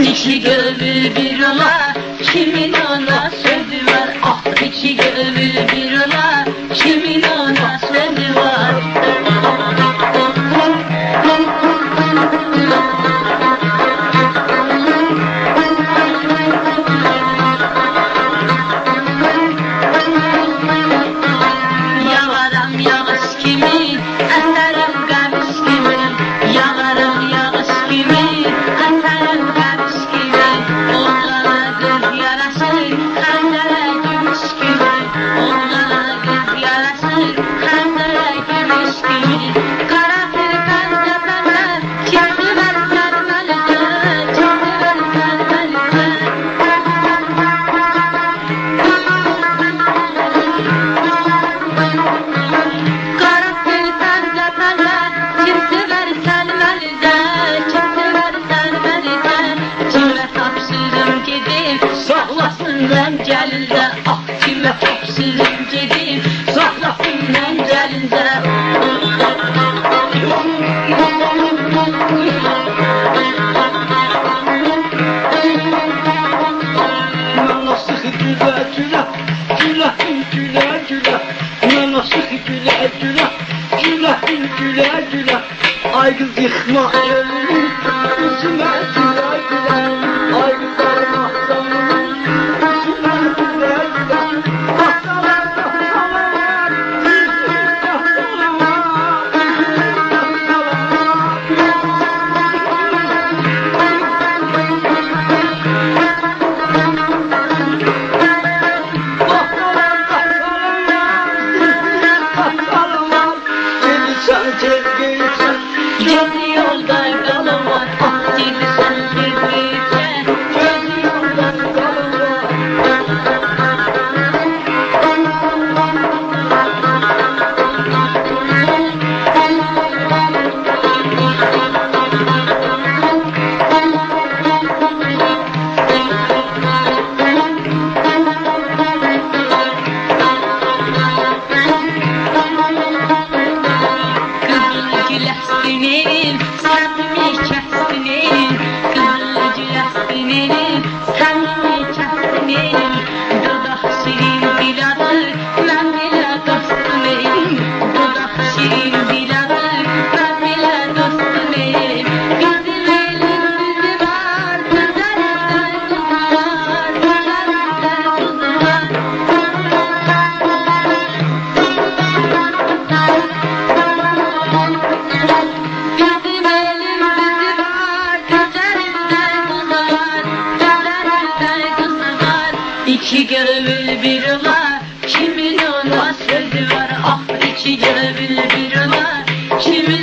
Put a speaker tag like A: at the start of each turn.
A: İçi gönül bir ola, kimin ona sözü var? Ah, içi gönül bir ola, kimin ona sözü var? Yağaram yağış kimi, eserim kamış kimi. Yağaram yağış kimi, eserim kamış kimi. Oğlana kız yaraşır, kandere gümüş gibi. Oğlana kız yaraşır, kandere gümüş gibi. Kara kırkan tepeme, çıktı ver sarmalıkı, çıktı ver sarmalıkı. Kara kırkan tepeme, çıktı ver sarmalıkı, çıktı ver sarmalıkı. Kime tapşırım gedim, saklasın rencelinde. Ah, kime tapşırım gedim, saklasın rencelinde.
B: Nana sıkı güle güle, güle güle güle. Nana sıkı güle güle, güle güle güle. Ay kız yıkma elini, üzüme güle güle. Ay kız arma canını, üzüme güle güle. Hastalar hastalar, üzüme hastalar.
A: Gezi yolda kalım var, ah gezi sen gizlice. Gezi yolda kalım var. Kızıl güleştiğinin, samimi kestiğinin. Kızıl güleştiğinin, samimi kestiğinin. Dudak şirin diladır, ben bile dostunayım. Dudak şirin diladır, ben bile dostunayım. Bizim elin düzü var, güzelimde tuzu var, güzelimde tuzu var. Bizim elim düzü var, güzelimde kızı var, güzelimde kızı var. İki gönül bir ola, kimin ona sözü var? Ah, iki gönül bir ola, kimin